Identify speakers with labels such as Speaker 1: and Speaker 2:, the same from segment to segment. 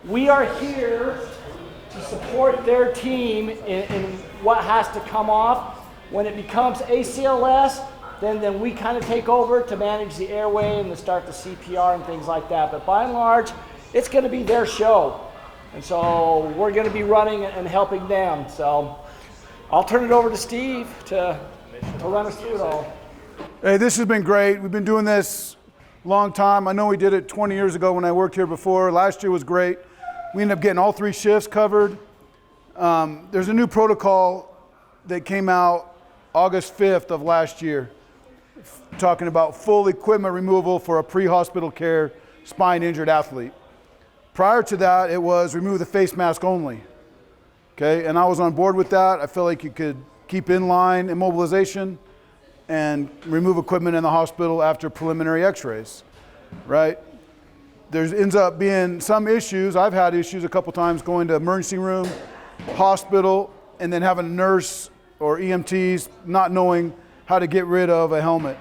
Speaker 1: We are here to support their team in what has to come off. When it becomes ACLS, then we kind of take over to manage the airway and to start the CPR and things like that. But by and large, it's going to be their show. And so we're going to be running and helping them. So I'll turn it over to Steve to run us through it all.
Speaker 2: Hey, this has been great. We've been doing this a long time. I know we did it 20 years ago when I worked here before. Last year was great. We ended up getting all 3 shifts covered. There's a new protocol that came out August 5th of last year, talking about full equipment removal for a pre-hospital care spine injured athlete. Prior to that, it was remove the face mask only. Okay, and I was on board with that. I feel like you could keep inline immobilization and remove equipment in the hospital after preliminary x-rays, right? There ends up being some issues. I've had issues a couple times going to emergency room, hospital, and then having a nurse or EMTs not knowing how to get rid of a helmet,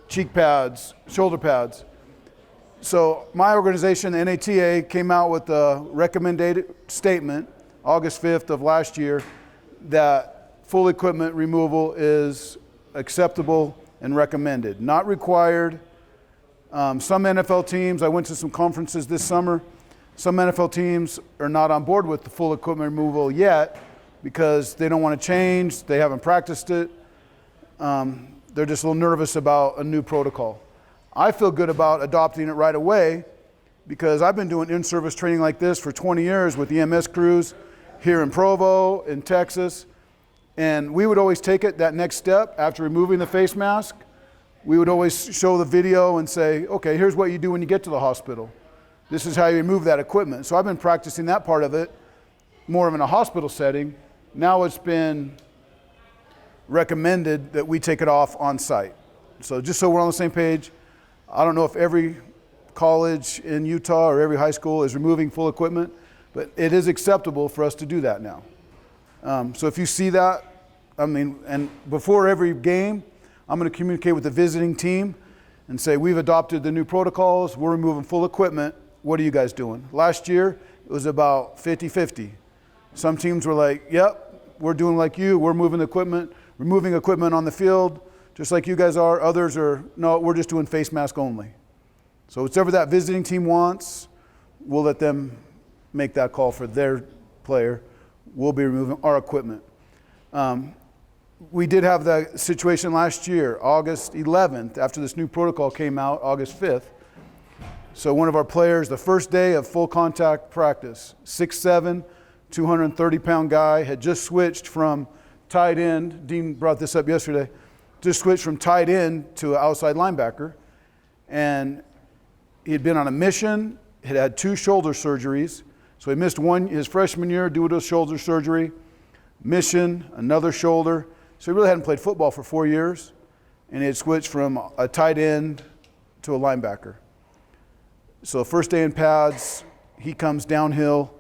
Speaker 2: cheek pads, shoulder pads. So my organization, the NATA, came out with a recommended statement, August 5th of last year, that full equipment removal is acceptable and recommended, not required. Some NFL teams, I went to some conferences this summer, some NFL teams are not on board with the full equipment removal yet because they don't want to change, they haven't practiced it. They're just a little nervous about a new protocol. I feel good about adopting it right away because I've been doing in-service training like this for 20 years with EMS crews here in Provo, in Texas. And we would always take it that next step after removing the face mask. We would always show the video and say, okay, here's what you do when you get to the hospital. This is how you remove that equipment. So I've been practicing that part of it more of in a hospital setting. Now it's been recommended that we take it off on site. So just so we're on the same page, I don't know if every college in Utah or every high school is removing full equipment, but it is acceptable for us to do that now. So if you see that, and before every game, I'm going to communicate with the visiting team and say, we've adopted the new protocols, we're removing full equipment, what are you guys doing? Last year, it was about 50-50. Some teams were like, yep, we're doing like you, we're moving equipment, removing equipment on the field, just like you guys are. Others are, no, we're just doing face mask only. So whatever that visiting team wants, we'll let them make that call for their player. We'll be removing our equipment. We did have that situation last year, August 11th, after this new protocol came out, August 5th. So one of our players, the first day of full contact practice, 6'7", 230-pound guy, had just switched from tight end. Dean brought this up yesterday. Just switched from tight end to an outside linebacker. And he had been on a mission, had 2 shoulder surgeries. So he missed his freshman year due to shoulder surgery, mission, another shoulder. So he really hadn't played football for 4 years. And he had switched from a tight end to a linebacker. So first day in pads, he comes downhill,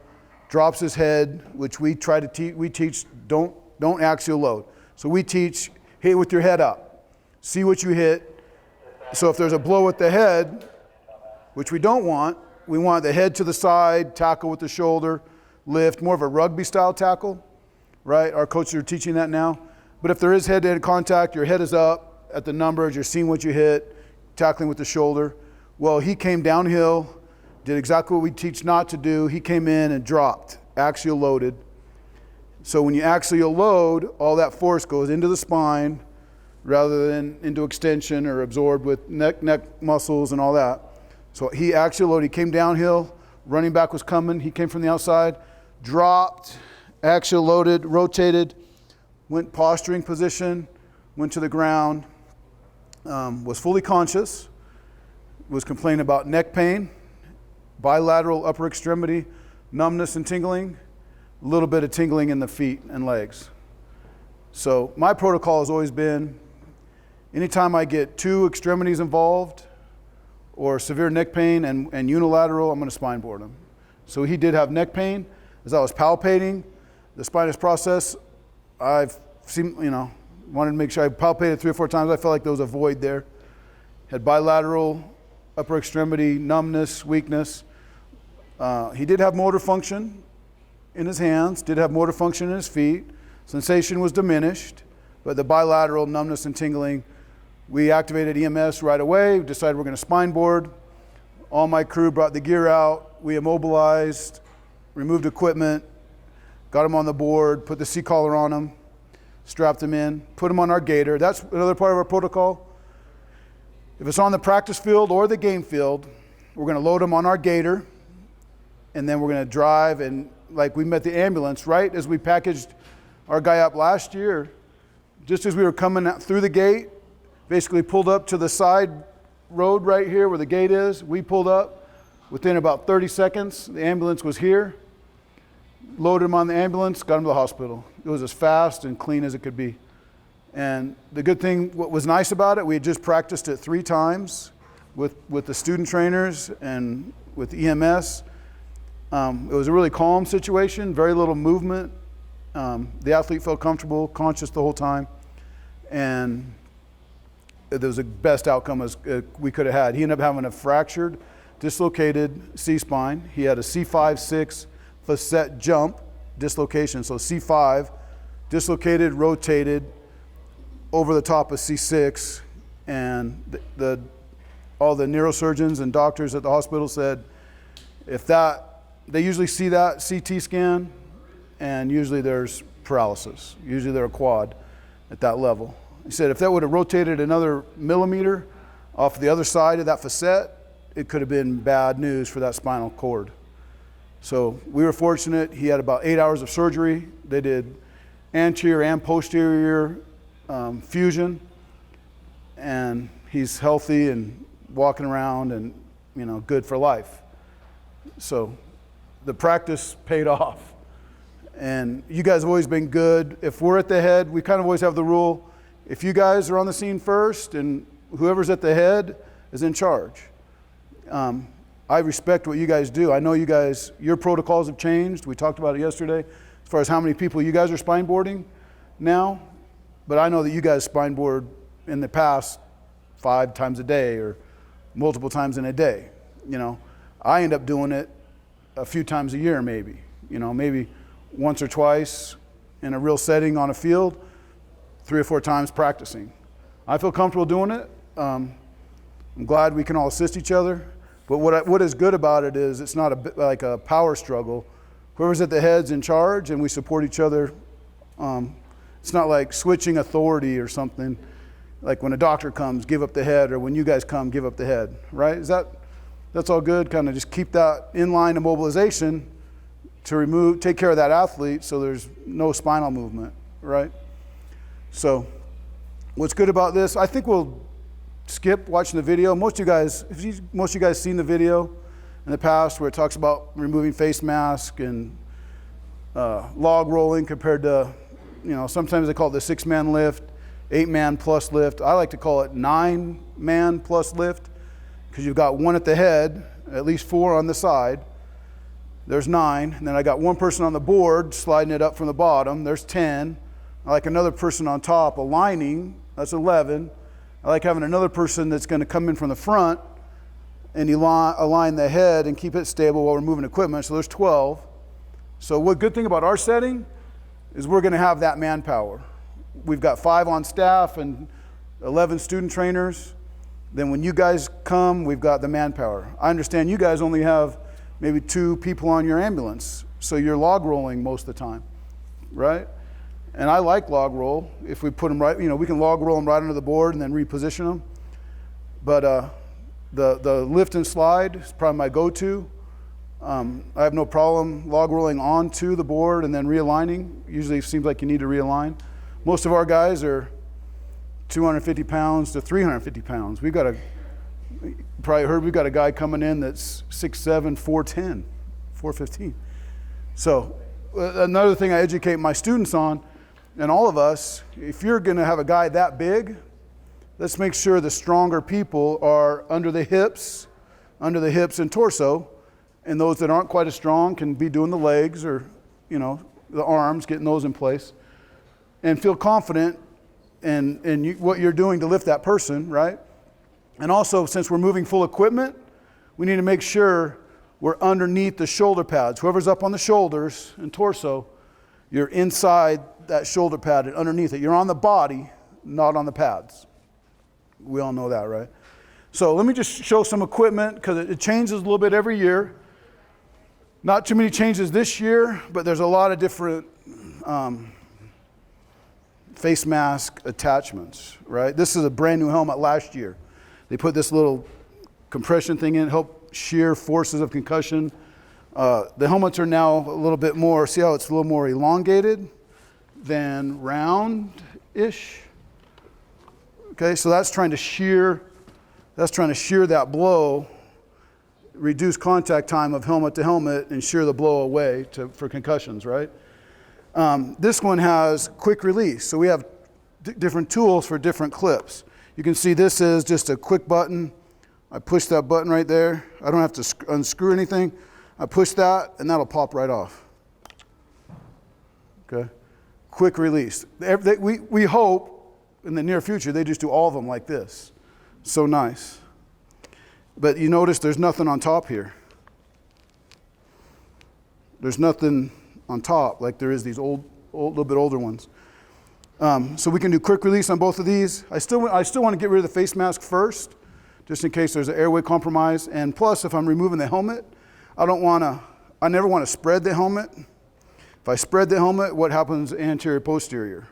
Speaker 2: drops his head, which we try to we teach, don't axial load. So we teach, hit with your head up. See what you hit. So if there's a blow at the head, which we don't want, we want the head to the side, tackle with the shoulder, lift, more of a rugby style tackle, right? Our coaches are teaching that now. But if there is head-to-head contact, your head is up at the numbers, you're seeing what you hit, tackling with the shoulder. Well, he came downhill, did exactly what we teach not to do. He came in and dropped, axial loaded. So when you axial load, all that force goes into the spine rather than into extension or absorbed with neck muscles and all that. So he axial loaded, he came downhill, running back was coming, he came from the outside, dropped, axial loaded, rotated, went posturing position, went to the ground, was fully conscious, was complaining about neck pain, bilateral upper extremity, numbness and tingling, a little bit of tingling in the feet and legs. So my protocol has always been, anytime I get 2 extremities involved or severe neck pain and unilateral, I'm going to spine board him. So he did have neck pain. As I was palpating the spinous process, I've seen, wanted to make sure I palpated 3 or 4 times. I felt like there was a void there. Had bilateral upper extremity numbness, weakness. He did have motor function in his hands, did have motor function in his feet. Sensation was diminished, but the bilateral numbness and tingling, we activated EMS right away, decided we're going to spine board. All my crew brought the gear out, we immobilized, removed equipment, got him on the board, put the C-collar on him, strapped him in, put him on our gator. That's another part of our protocol. If it's on the practice field or the game field, we're going to load him on our gator, and then we're going to drive, and like we met the ambulance, right as we packaged our guy up last year, just as we were coming out through the gate, basically pulled up to the side road right here where the gate is. We pulled up. Within about 30 seconds, the ambulance was here. Loaded him on the ambulance, got him to the hospital. It was as fast and clean as it could be. And the good thing, what was nice about it, we had just practiced it 3 times with the student trainers and with EMS. It was a really calm situation, very little movement. The athlete felt comfortable, conscious the whole time, and it was the best outcome as we could have had. He ended up having a fractured, dislocated C-spine. He had a C5-6 facet jump dislocation, so C5 dislocated, rotated over the top of C6, and all the neurosurgeons and doctors at the hospital said they usually see that CT scan, and usually there's paralysis. Usually they're a quad at that level. He said if that would have rotated another millimeter off the other side of that facet, it could have been bad news for that spinal cord. So we were fortunate. He had about 8 hours of surgery. They did anterior and posterior fusion, and he's healthy and walking around and good for life. So the practice paid off. And you guys have always been good. If we're at the head, we kind of always have the rule, if you guys are on the scene first and whoever's at the head is in charge. I respect what you guys do. I know you guys, your protocols have changed. We talked about it yesterday as far as how many people you guys are spine boarding now. But I know that you guys spine board in the past 5 times a day or multiple times in a day. I end up doing it a few times a year maybe. Maybe once or twice in a real setting on a field, 3 or 4 times practicing. I feel comfortable doing it. I'm glad we can all assist each other. But what is good about it is it's not like a power struggle. Whoever's at the head's in charge, and we support each other. It's not like switching authority or something. Like when a doctor comes, give up the head, or when you guys come, give up the head. Right? That's all good. Kind of just keep that in line immobilization to take care of that athlete, so there's no spinal movement. Right? So, what's good about this? I think we'll skip watching the video. Most of you guys seen the video in the past where it talks about removing face mask and log rolling compared to, sometimes they call it the 6-man lift, 8-man plus lift. I like to call it 9-man plus lift because you've got 1 at the head, at least 4 on the side. There's 9, and then I got 1 person on the board sliding it up from the bottom. There's 10. I like another person on top aligning. That's 11. I like having another person that's going to come in from the front and align the head and keep it stable while we're moving equipment. So there's 12. So what good thing about our setting is we're going to have that manpower. We've got 5 on staff and 11 student trainers. Then when you guys come, we've got the manpower. I understand you guys only have maybe 2 people on your ambulance, so you're log rolling most of the time, right? And I like log roll. If we put them right, we can log roll them right under the board and then reposition them. But the lift and slide is probably my go-to. I have no problem log rolling onto the board and then realigning. Usually it seems like you need to realign. Most of our guys are 250 pounds to 350 pounds. We've got we've got a guy coming in that's 6'7", 410, 415. So another thing I educate my students on, and all of us, if you're going to have a guy that big, let's make sure the stronger people are under the hips and torso, and those that aren't quite as strong can be doing the legs or, the arms, getting those in place, and feel confident in what you're doing to lift that person, right? And also, since we're moving full equipment, we need to make sure we're underneath the shoulder pads. Whoever's up on the shoulders and torso, you're inside that shoulder pad and underneath it. You're on the body, not on the pads. We all know that, right? So let me just show some equipment because it changes a little bit every year. Not too many changes this year, but there's a lot of different face mask attachments, right? This is a brand new helmet last year. They put this little compression thing in, help shear forces of concussion. The helmets are now a little bit more, see how it's a little more elongated than round-ish? Okay, so that's trying to shear that blow, reduce contact time of helmet to helmet, and shear the blow away for concussions, right? This one has quick release, so we have different tools for different clips. You can see this is just a quick button. I push that button right there. I don't have to unscrew anything. I push that, and that'll pop right off. Okay? Quick release. We hope in the near future they just do all of them like this. So nice. But you notice there's nothing on top here. There's nothing on top like there is these old little bit older ones. So we can do quick release on both of these. I still want to get rid of the face mask first, just in case there's an airway compromise. And plus, if I'm removing the helmet, I never want to spread the helmet. If I spread the helmet, what happens anterior posterior?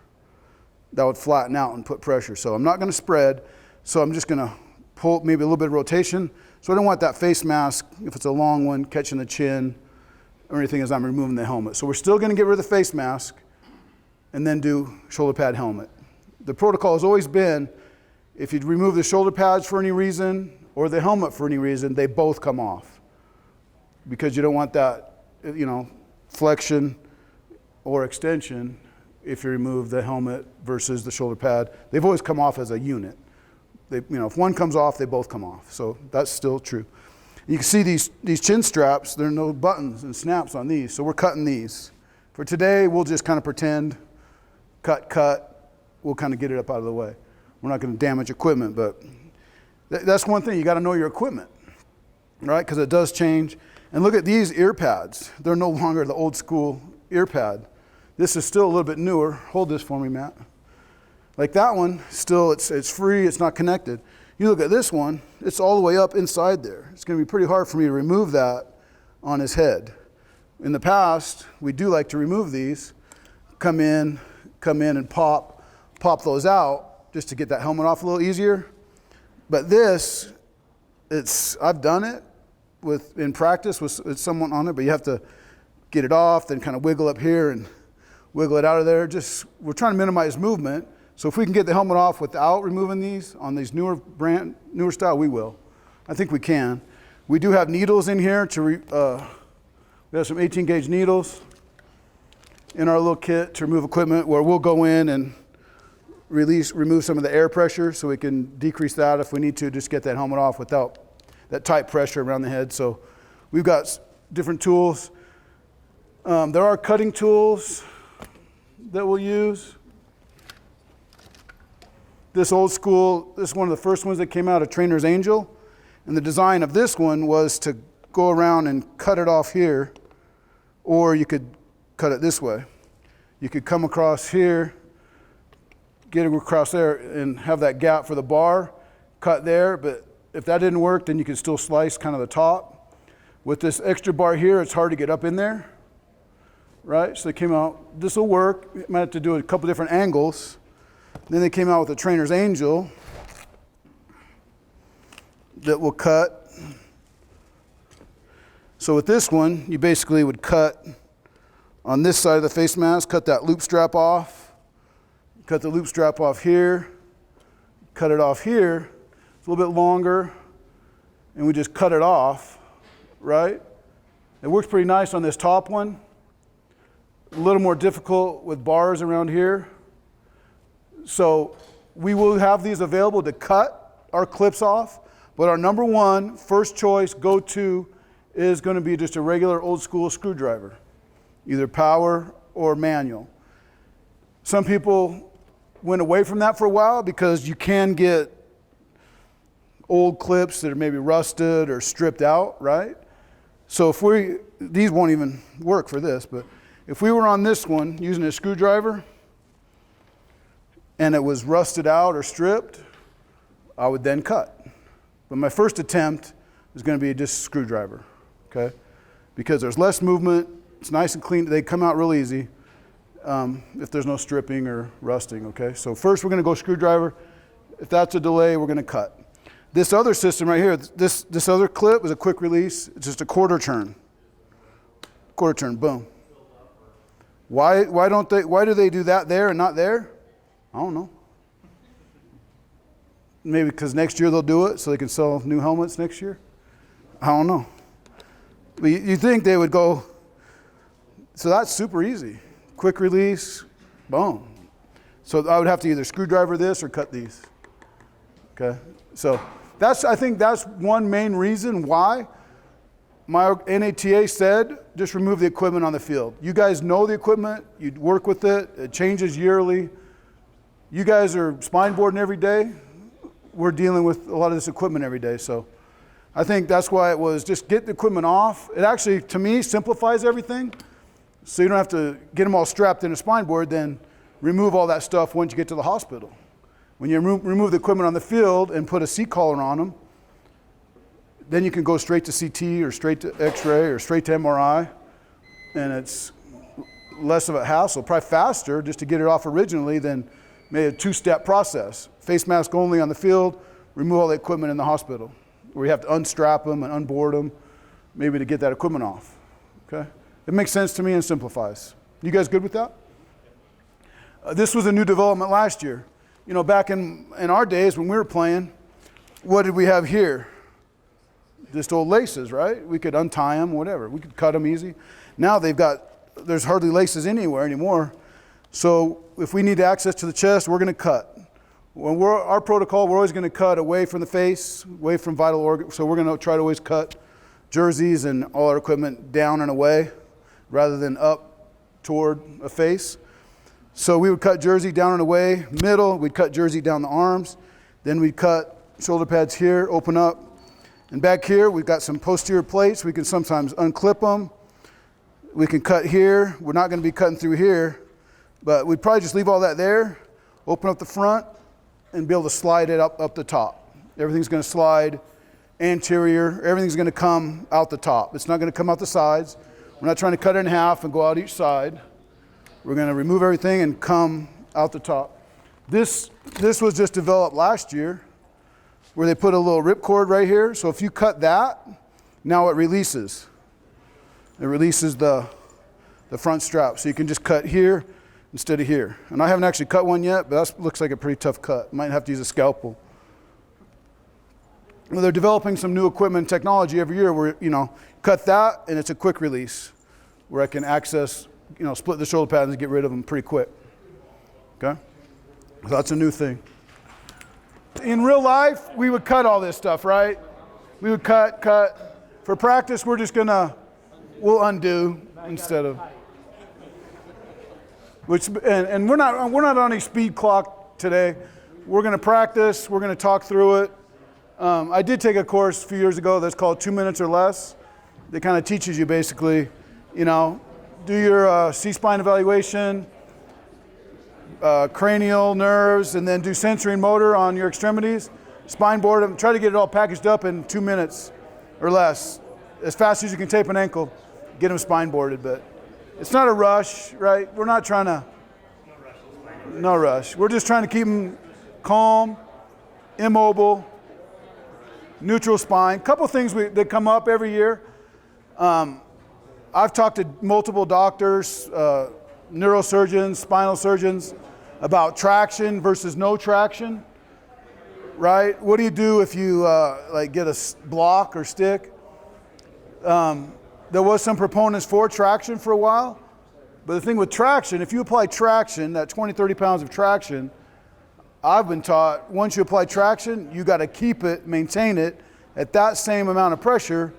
Speaker 2: That would flatten out and put pressure. So I'm not going to spread. So I'm just going to pull maybe a little bit of rotation. So I don't want that face mask, if it's a long one, catching the chin or anything as I'm removing the helmet. So we're still going to get rid of the face mask and then do shoulder pad helmet. The protocol has always been, if you remove the shoulder pads for any reason or the helmet for any reason, they both come off. Because you don't want that, flexion or extension if you remove the helmet versus the shoulder pad. They've always come off as a unit. If one comes off, they both come off. So that's still true. You can see these chin straps, there are no buttons and snaps on these, so we're cutting these. For today, we'll just kind of pretend, cut, we'll kind of get it up out of the way. We're not going to damage equipment, but that's one thing, you got to know your equipment, right? Because it does change. And look at these ear pads. They're no longer the old school ear pad. This is still a little bit newer. Hold this for me, Matt. Like that one, still it's free, it's not connected. You look at this one, it's all the way up inside there. It's going to be pretty hard for me to remove that on his head. In the past, we do like to remove these, come in and pop those out just to get that helmet off a little easier. But this, I've done it in practice with someone on it, but you have to get it off, then kind of wiggle up here and wiggle it out of there. We're trying to minimize movement. So if we can get the helmet off without removing these on these newer style, we will. I think we can. We do have needles in here we have some 18 gauge needles in our little kit to remove equipment where we'll go in and remove some of the air pressure so we can decrease that if we need to, just get that helmet off without that tight pressure around the head. So we've got different tools. There are cutting tools that we'll use. This old school, this is one of the first ones that came out of Trainer's Angel. And the design of this one was to go around and cut it off here, or you could cut it this way. You could come across here, get it across there, and have that gap for the bar, cut there. But if that didn't work, then you could still slice kind of the top. With this extra bar here, it's hard to get up in there, right? So they came out, this will work. You might have to do a couple different angles. Then they came out with the Trainer's Angel that will cut. So with this one, you basically would cut on this side of the face mask, cut that loop strap off, cut the loop strap off here, cut it off here. It's a little bit longer, and we just cut it off, right? It works pretty nice on this top one. A little more difficult with bars around here. So we will have these available to cut our clips off, but our number one, first choice, go-to is going to be just a regular old school screwdriver, either power or manual. Some people went away from that for a while because you can get old clips that are maybe rusted or stripped out, right? So these won't even work for this, but if we were on this one using a screwdriver and it was rusted out or stripped, I would then cut. But my first attempt is going to be just a screwdriver, okay? Because there's less movement, it's nice and clean, they come out real easy if there's no stripping or rusting, okay? So first we're going to go screwdriver. If that's a delay, we're going to cut. This other system right here, this other clip is a quick release. It's just a quarter turn. Quarter turn, boom. Why do they do that there and not there? I don't know. Maybe because next year they'll do it so they can sell new helmets next year? I don't know. But you think they would go, so that's super easy. Quick release, boom. So I would have to either screwdriver this or cut these. Okay? So I think that's one main reason why my NATA said just remove the equipment on the field. You guys know the equipment, you work with it, it changes yearly. You guys are spine boarding every day. We're dealing with a lot of this equipment every day. So I think that's why it was just get the equipment off. It actually, to me, simplifies everything. So you don't have to get them all strapped in a spine board, then remove all that stuff once you get to the hospital. When you remove the equipment on the field and put a seat collar on them, then you can go straight to CT or straight to X-ray or straight to MRI, and it's less of a hassle, probably faster just to get it off originally than maybe a two-step process. Face mask only on the field, remove all the equipment in the hospital, where you have to unstrap them and unboard them, maybe to get that equipment off. Okay? It makes sense to me and simplifies. You guys good with that? This was a new development last year. You know, back in our days when we were playing, what did we have here? Just old laces, right? We could untie them, whatever. We could cut them easy. Now there's hardly laces anywhere anymore. So if we need access to the chest, we're going to cut. Our protocol, we're always going to cut away from the face, away from vital organs. So we're going to try to always cut jerseys and all our equipment down and away rather than up toward a face. So we would cut jersey down and away, middle, we'd cut jersey down the arms, then we'd cut shoulder pads here, open up. And back here, we've got some posterior plates. We can sometimes unclip them. We can cut here. We're not going to be cutting through here, but we'd probably just leave all that there, open up the front, and be able to slide it up the top. Everything's going to slide anterior. Everything's going to come out the top. It's not going to come out the sides. We're not trying to cut it in half and go out each side. We're going to remove everything and come out the top. This was just developed last year, where they put a little ripcord right here. So if you cut that, now it releases. It releases the front strap. So you can just cut here instead of here. And I haven't actually cut one yet, but that looks like a pretty tough cut. Might have to use a scalpel. Well, they're developing some new equipment and technology every year where, cut that and it's a quick release where I can access, split the shoulder pads and get rid of them pretty quick. Okay? So that's a new thing. In real life, we would cut all this stuff, right? We would cut. For practice, we'll undo instead of, and we're not on a speed clock today. We're going to practice. We're going to talk through it. I did take a course a few years ago that's called 2 minutes or less. That kind of teaches you basically, do your C-spine evaluation, cranial nerves, and then do sensory and motor on your extremities. Spine board them. Try to get it all packaged up in 2 minutes or less. As fast as you can tape an ankle, get them spine boarded. But it's not a rush, right? We're not trying to. No rush. We're just trying to keep them calm, immobile, neutral spine. Couple things that come up every year. I've talked to multiple doctors, neurosurgeons, spinal surgeons about traction versus no traction, right? What do you do if you get a block or stick? There was some proponents for traction for a while, but the thing with traction, if you apply traction, that 20, 30 pounds of traction, I've been taught once you apply traction, you got to keep it, maintain it at that same amount of pressure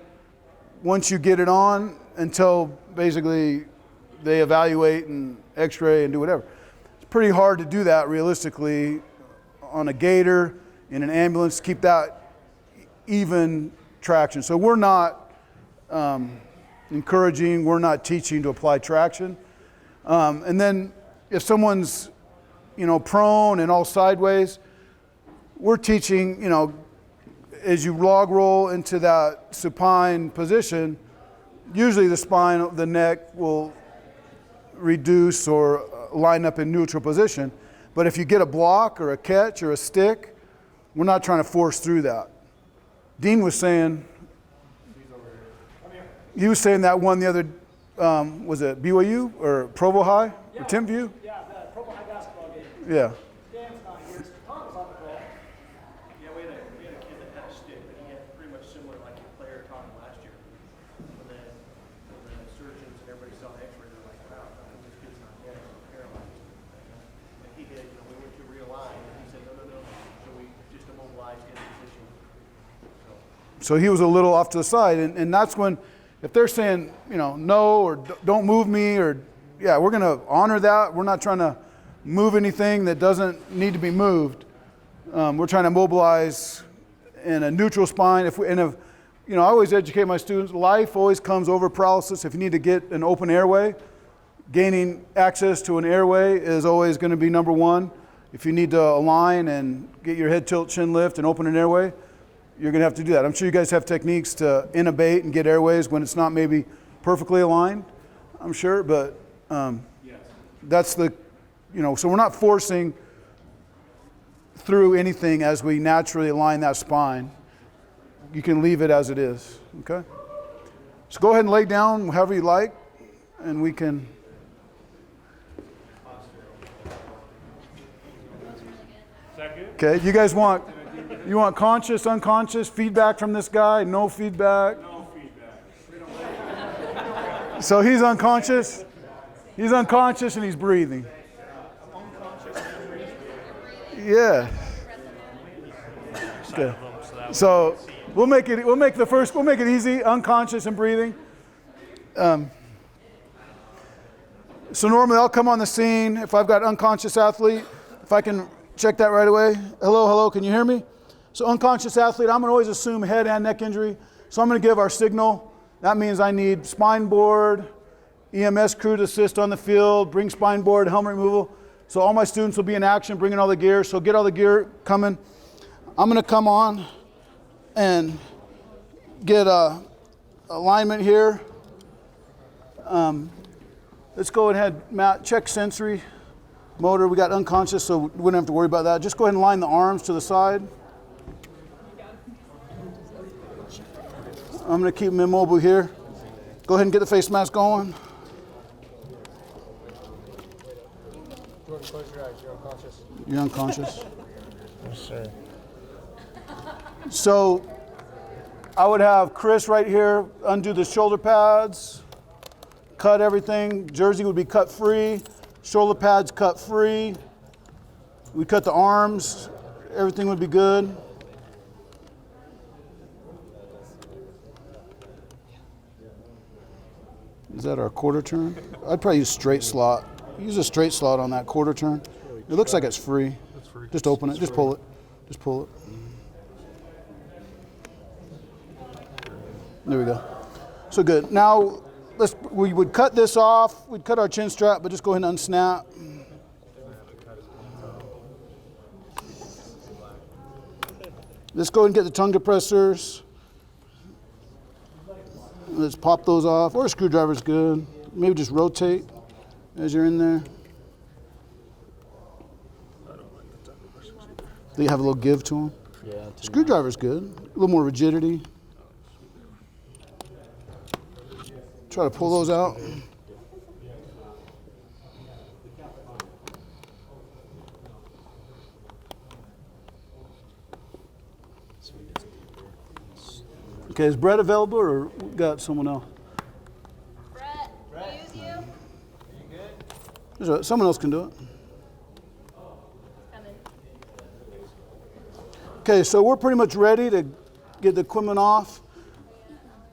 Speaker 2: once you get it on until basically they evaluate and x-ray and do whatever. It's pretty hard to do that realistically on a gator, in an ambulance, keep that even traction. So we're not encouraging. We're not teaching to apply traction. And then if someone's, prone and all sideways, we're teaching, as you log roll into that supine position, usually the spine, the neck will reduce or line up in neutral position. But if you get a block or a catch or a stick, we're not trying to force through that. Dean was saying, he was saying that one the other, was it BYU or Provo High or Timpview?
Speaker 1: Yeah, the Provo High basketball game.
Speaker 2: Yeah.
Speaker 1: Dan's not here. Tom's on the call.
Speaker 3: Yeah, we had a kid that had a stick, but he had pretty much similar like your player Tom last year. And then when the surgeons and everybody saw the x-ray, they're like, wow, this kid's not dead, he's paralyzed. And he had, we went to realign, and he said, no. So we just immobilized his position.
Speaker 2: So he was a little off to the side, and that's when, if they're saying, no, or don't move me, or, yeah, we're going to honor that. We're not trying to move anything that doesn't need to be moved. We're trying to mobilize in a neutral spine. I always educate my students, life always comes over paralysis. If you need to get an open airway, gaining access to an airway is always going to be number one. If you need to align and get your head tilt, chin lift, and open an airway, you're going to have to do that. I'm sure you guys have techniques to intubate and get airways when it's not maybe perfectly aligned, I'm sure, but that's the, so we're not forcing through anything as we naturally align that spine. You can leave it as it is, okay? So go ahead and lay down however you like, and we can. Okay, you guys want conscious, unconscious, feedback from this guy? No feedback?
Speaker 3: No feedback.
Speaker 2: So he's unconscious? He's unconscious and he's breathing. Yeah. Okay. So we'll make it easy, unconscious and breathing. So normally I'll come on the scene if I've got unconscious athlete, if I can check that right away. Hello, can you hear me? So unconscious athlete, I'm going to always assume head and neck injury. So I'm going to give our signal. That means I need spine board, EMS crew to assist on the field, bring spine board, helmet removal. So all my students will be in action, bringing all the gear. So get all the gear coming. I'm going to come on and get alignment here. Let's go ahead, Matt, check sensory motor. We got unconscious, so we wouldn't have to worry about that. Just go ahead and line the arms to the side. I'm going to keep them immobile here. Go ahead and get the face mask going.
Speaker 4: Jordan, close your eyes. You're unconscious.
Speaker 2: You're unconscious?
Speaker 4: Yes, sir.
Speaker 2: So I would have Chris right here undo the shoulder pads, cut everything. Jersey would be cut free. Shoulder pads cut free. We cut the arms. Everything would be good. Is that our quarter turn? I'd probably use straight slot. Use a straight slot on that quarter turn. It looks like it's free.
Speaker 4: It's free.
Speaker 2: Just open it. Just pull it. Just pull it. There we go. So good. Now we would cut this off. We'd cut our chin strap, but just go ahead and unsnap. Let's go ahead and get the tongue depressors. Let's pop those off. Or a screwdriver's good. Maybe just rotate as you're in there. They have a little give to them.
Speaker 4: Yeah.
Speaker 2: Screwdriver's good. A little more rigidity. Try to pull those out. Okay, is Brett available or we got someone else?
Speaker 5: Brett, use you.
Speaker 2: Someone else can do it.
Speaker 5: Coming.
Speaker 2: Okay, so we're pretty much ready to get the equipment off.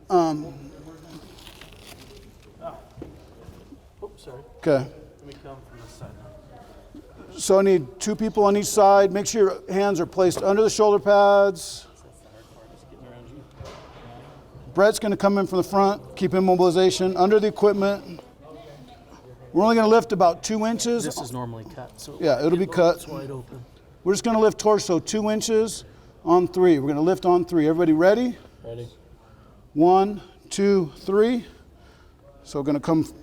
Speaker 4: Oops, sorry.
Speaker 2: Okay.
Speaker 4: Let me come from this side.
Speaker 2: So I need 2 people on each side. Make sure your hands are placed under the shoulder pads.
Speaker 4: That's the hard part, is getting around you.
Speaker 2: Brett's going to come in from the front, keep immobilization under the equipment. We're only going to lift about 2 inches.
Speaker 6: This is normally cut, so
Speaker 2: Yeah, it'll be cut.
Speaker 6: it's wide open.
Speaker 2: We're just going to lift torso 2 inches on 3. We're going to lift on 3. Everybody ready?
Speaker 4: Ready.
Speaker 2: 1, 2, 3. So we're going to come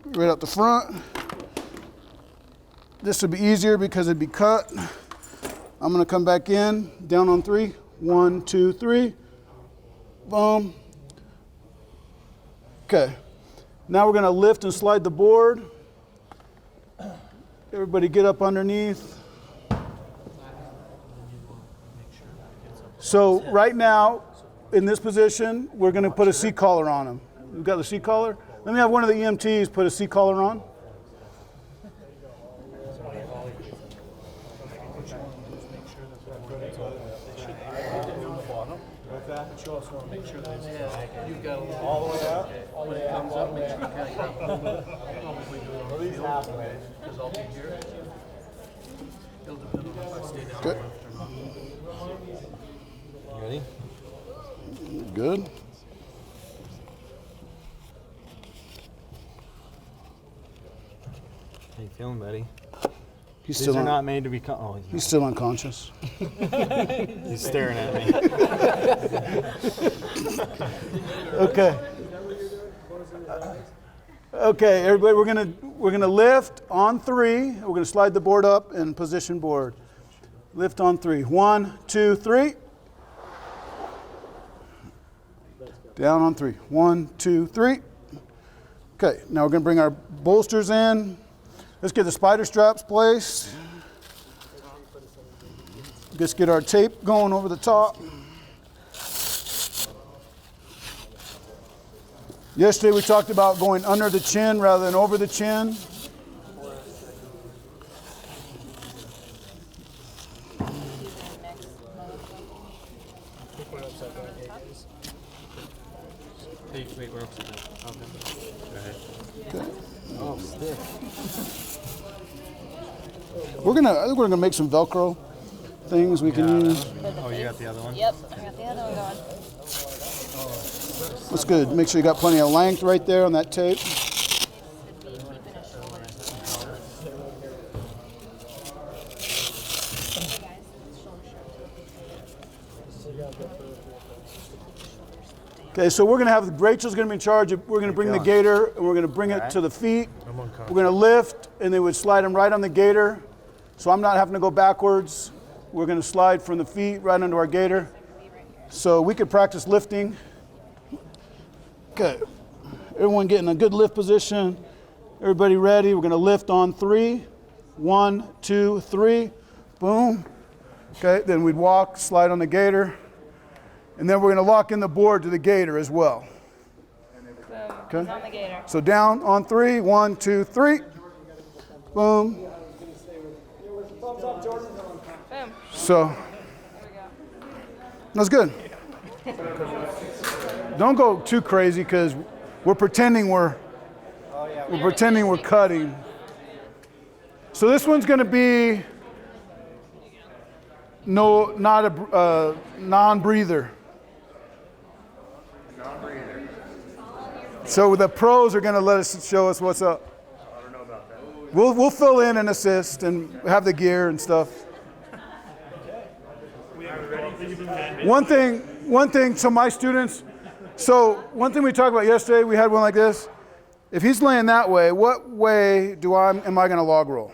Speaker 2: right out the front. This would be easier because it'd be cut. I'm going to come back in, down on 3. 1, 2, 3. Boom. Okay. Now we're going to lift and slide the board. Everybody get up underneath. So right now, in this position, we're going to put a seat collar on him. We've got the seat collar. Let me have one of the EMTs put a seat collar on.
Speaker 3: But you also want to make sure that you've got all the way up. When it comes up, make sure you kind of probably do it on the field, because I'll be here. It'll depend on if I stay down
Speaker 2: Good.
Speaker 3: or
Speaker 6: Ready?
Speaker 2: Good.
Speaker 6: How you feeling, buddy?
Speaker 2: He's
Speaker 6: These
Speaker 2: still
Speaker 6: are not made to be.
Speaker 2: He's still unconscious.
Speaker 6: He's staring at me.
Speaker 2: Okay. Okay, everybody, we're gonna lift on 3. We're gonna slide the board up and position board. Lift on 3. 1, 2, 3. Down on 3. 1, 2, 3. Okay, now we're gonna bring our bolsters in. Let's get the spider straps placed. Let's get our tape going over the top. Yesterday we talked about going under the chin rather than over the chin.
Speaker 6: Wait, we're upside down. Okay.
Speaker 2: Okay.
Speaker 6: Oh, stiff.
Speaker 2: I think we're gonna make some Velcro things we can use.
Speaker 6: Oh, you got the other one?
Speaker 5: Yep, I got the other one going.
Speaker 2: That's good. Make sure you got plenty of length right there on that tape. Okay, so we're gonna have Rachel's gonna be in charge. We're gonna bring the gator and we're gonna bring it to the feet. We're gonna lift and they would slide them right on the gator. So I'm not having to go backwards. We're gonna slide from the feet right onto our gator. So we could practice lifting. Okay, everyone get in a good lift position. Everybody ready? We're gonna lift on 3. 1, 2, 3. Boom. Okay, then we'd walk, slide on the gator. And then we're gonna lock in the board to the gator as well. Okay.
Speaker 5: On the gator.
Speaker 2: So down on 3. 1, 2, 3. Boom.
Speaker 5: Boom.
Speaker 2: So that's good. Don't go too crazy because we're pretending we're cutting. So this one's going to be not a non-breather. So the pros are going to let us show us what's up.
Speaker 3: I don't know about that.
Speaker 2: We'll fill in and assist and have the gear and stuff. One thing, so my students, one thing we talked about yesterday, we had one like this. If he's laying that way, what way am I going to log roll?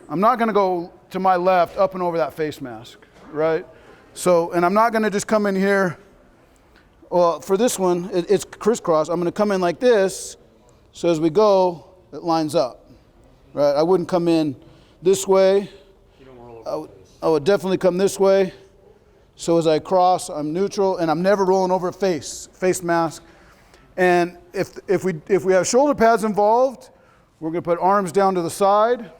Speaker 2: I'm not going to go to my left up and over that face mask, right? So, and I'm not going to just come in here. Well, for this one, it's crisscross. I'm going to come in like this, so as we go, it lines up, right? I wouldn't come in this way. I would definitely come this way. So as I cross, I'm neutral, and I'm never rolling over a face mask. And if we have shoulder pads involved, we're going to put arms down to the side.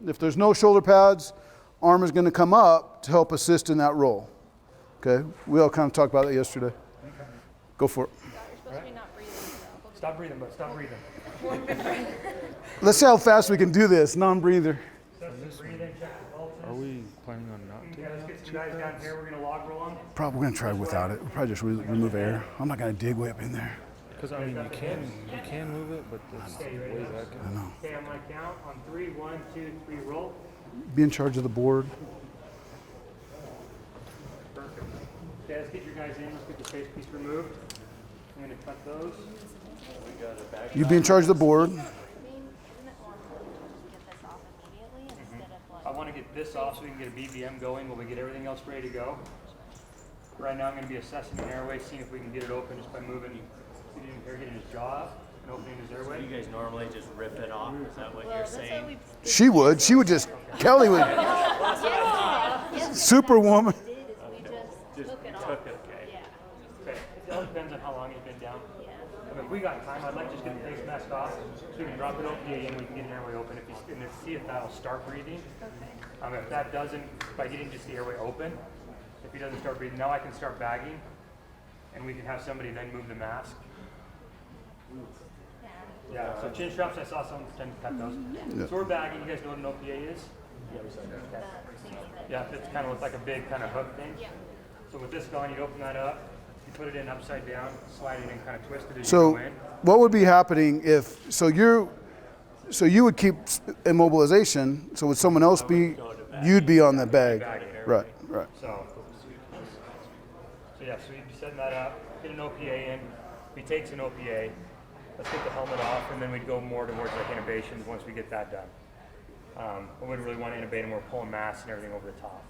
Speaker 2: If there's no shoulder pads, arm is going to come up to help assist in that roll. Okay, we all kind of talked about that yesterday. Okay. Go for it.
Speaker 5: You're supposed to be not breathing.
Speaker 3: Stop breathing, but stop breathing.
Speaker 2: Let's see how fast we can do this, non-breather.
Speaker 6: Are we planning on not taking
Speaker 4: Yeah, let's
Speaker 6: out
Speaker 4: get
Speaker 6: the
Speaker 4: some
Speaker 6: cheap
Speaker 4: guys down
Speaker 6: pads?
Speaker 4: here. We're gonna log roll them.
Speaker 2: Probably we're gonna try without it. We'll probably just remove air. I'm not gonna dig way up in there.
Speaker 6: Because I mean, you can move it, but that's
Speaker 4: Okay, you ready?
Speaker 6: way back.
Speaker 2: I know.
Speaker 4: Okay, I'm gonna count on 3. 1, 2, 3, roll.
Speaker 2: Be in charge of the board.
Speaker 4: Perfect. Okay, let's get your guys in. Let's get the face piece removed. I'm gonna cut those.
Speaker 2: You be in charge of the board.
Speaker 5: I mean, isn't it more important to just get this off immediately instead of
Speaker 4: I
Speaker 5: like?
Speaker 4: want to get this off so we can get a BBM going while we get everything else ready to go. Right now I'm going to be assessing an airway, seeing if we can get it open just by moving, getting his jaw and opening his airway.
Speaker 7: You guys normally just rip it off? Is that what
Speaker 5: Well,
Speaker 7: you're
Speaker 5: that's what
Speaker 7: saying?
Speaker 5: we
Speaker 2: She would. She would just. Kelly would. Superwoman.
Speaker 5: did is we just took it off.
Speaker 7: Took it, okay.
Speaker 5: Yeah,
Speaker 4: Okay. It all depends on how long he's been down.
Speaker 5: yeah.
Speaker 4: I mean, if we got time, I'd like to just get the face mask off so we can drop it OPA in, we can get an airway open. If he's, and then see if that'll start breathing.
Speaker 5: Okay.
Speaker 4: If that doesn't, by getting just the airway open, if he doesn't start breathing, now I can start bagging and we can have somebody then move the mask. Yeah, so chin straps, I saw someone tend to cut those.
Speaker 2: Yeah.
Speaker 4: So we're bagging, you guys know what an OPA is? Yeah, it's kind of looks like a big kind of hook thing.
Speaker 5: Yeah.
Speaker 4: So with this going, you open that up, you put it in upside down, slide it in, kind of twist it as
Speaker 2: So
Speaker 4: you go in.
Speaker 2: what would be happening if? So you would keep immobilization. So would someone else be? You'd be on the bag. Right. Right.
Speaker 4: So yeah, so you'd be setting that up, get an OPA in. If he takes an OPA, let's get the helmet off, and then we'd go more towards like intubations once we get that done. I wouldn't really want to intubate him. We're pulling mass and everything over the top.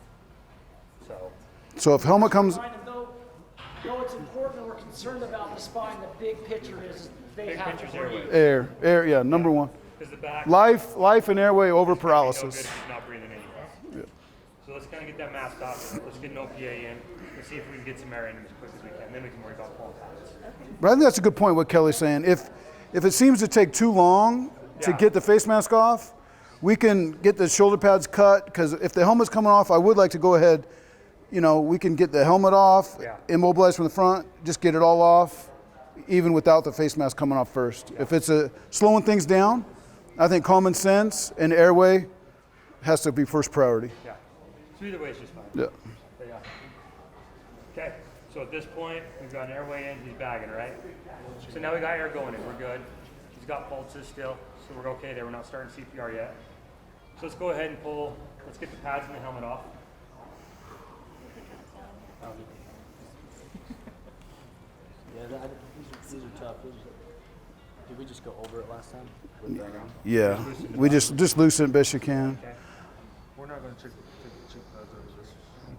Speaker 2: So if helmet comes,
Speaker 1: Kind of though it's important and we're concerned about the spine, the big picture is they
Speaker 4: Big
Speaker 1: have
Speaker 4: picture's
Speaker 1: to
Speaker 4: airway.
Speaker 1: breathe.
Speaker 2: air. Yeah. Number one.
Speaker 4: Because the back
Speaker 2: Life and airway over
Speaker 4: no good
Speaker 2: paralysis.
Speaker 4: if he's not breathing anyway. So let's kind of get that mask off. Let's get an OPA in. Let's see if we can get some air in him as quick as we can. Then we can worry about pulling pads.
Speaker 2: But I think that's a good point. What Kelly's saying. If it seems to take too long to
Speaker 4: Yeah.
Speaker 2: get the face mask off, we can get the shoulder pads cut. Because if the helmet's coming off, I would like to go ahead. We can get the helmet off,
Speaker 4: Yeah.
Speaker 2: immobilize from the front, just get it all off, even without the face mask coming off first. If it's slowing things down, I think common sense and airway has to be first priority.
Speaker 4: Yeah. So either way, it's just fine.
Speaker 2: Yeah.
Speaker 4: But yeah. Okay. So at this point, we've got an airway in. He's bagging, right? So now we got air going in. We're good. He's got pulses still, so we're okay there. We're not starting CPR yet. So let's go ahead and pull. Let's get the pads and the helmet off.
Speaker 7: Yeah, these are tough. Did we just go over it last time? With that on?
Speaker 2: Yeah. We just loosen it best you can.
Speaker 4: Okay.
Speaker 6: We're not going to take the cheap pads over this.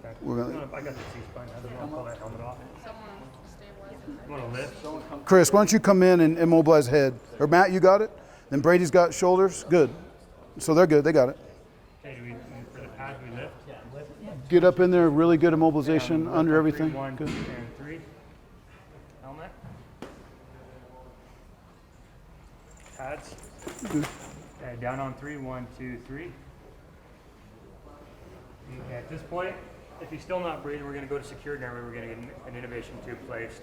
Speaker 4: Okay.
Speaker 2: We're gonna-
Speaker 4: I got the C-spine. I don't want to pull that helmet off. You want to lift?
Speaker 2: Chris, why don't you come in and immobilize head? Or Matt, you got it? Then Brady's got shoulders. Good. So they're good. They got it.
Speaker 4: Okay. Do we, for the pads, we lift?
Speaker 2: Get up in there. Really good immobilization
Speaker 4: Down,
Speaker 2: under
Speaker 4: lift on
Speaker 2: everything.
Speaker 4: 3, 1,
Speaker 2: Good.
Speaker 4: and 3. Helmet. Pads. Okay, down on 3, 1, 2, 3. Okay, at this point, if he's still not breathing, we're going to go to secured airway. We're going to get an intubation tube placed.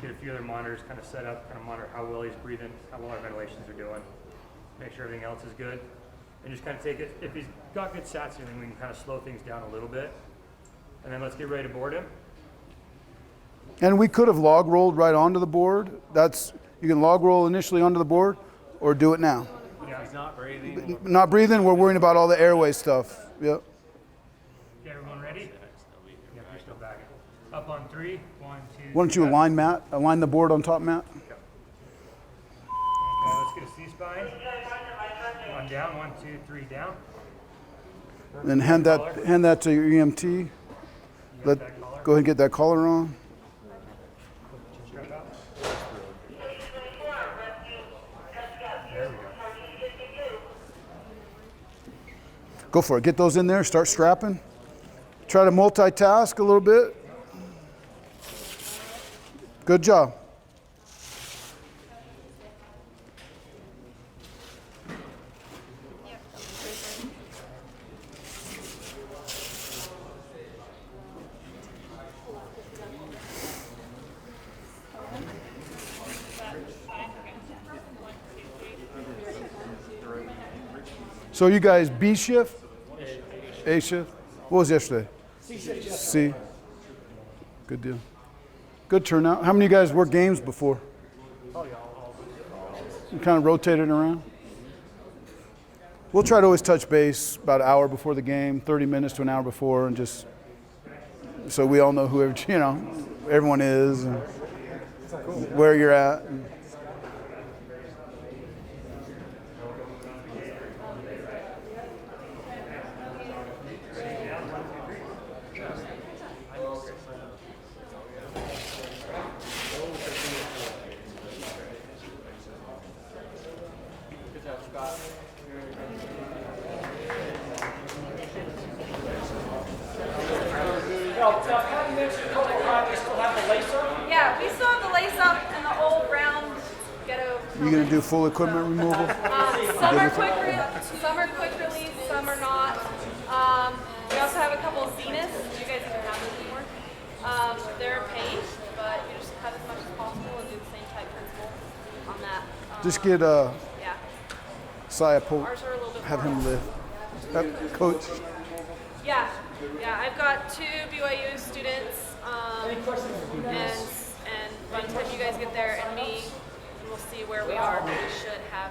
Speaker 4: Get a few other monitors kind of set up, kind of monitor how well he's breathing, how well our ventilations are doing, make sure everything else is good. And just kind of take it, if he's got good sats and everything, we can kind of slow things down a little bit. And then let's get ready to board him.
Speaker 2: And we could have log rolled right onto the board. You can log roll initially onto the board or do it now.
Speaker 4: Yeah.
Speaker 7: He's not breathing.
Speaker 2: Not breathing, we're worrying about all the airway stuff. Yep.
Speaker 4: Okay, everyone ready? Yep, you're still bagging. Up on 3, 1, 2.
Speaker 2: Why don't you align Matt? Align the board on top, Matt.
Speaker 4: Okay, let's get a C-spine. One down, 1, 2, 3 down.
Speaker 2: Then hand that to your EMT.
Speaker 4: That collar.
Speaker 2: Go ahead and get that collar on.
Speaker 4: Strap out. There we go.
Speaker 2: Go for it. Get those in there. Start strapping. Try to multitask a little bit. Good job. So you guys B shift? A shift? What was yesterday?
Speaker 1: C shift yesterday.
Speaker 2: C. Good deal. Good turnout. How many of you guys worked games before? You kind of rotated around? We'll try to always touch base about an hour before the game, 30 minutes to an hour before, and just so we all know who everyone is and where you're at.
Speaker 1: Pat mentioned a couple of times they still have the lacer.
Speaker 8: Yeah, we still have the lace up and the old round ghetto.
Speaker 2: You gonna do full equipment removal?
Speaker 8: Some are quick release, some are not. We also have a couple of Zeniths. You guys even have those anymore. They're a pain, but you just cut as much as possible and do the same type principle on that.
Speaker 2: Just get
Speaker 8: Yeah,
Speaker 2: Saya Pope,
Speaker 8: ours are a little bit
Speaker 2: have
Speaker 8: more.
Speaker 2: him lift. Coach.
Speaker 8: Yeah, I've got 2 BYU students.
Speaker 1: Any questions?
Speaker 8: And by the time you guys get there and me, we'll see where we are. But we should have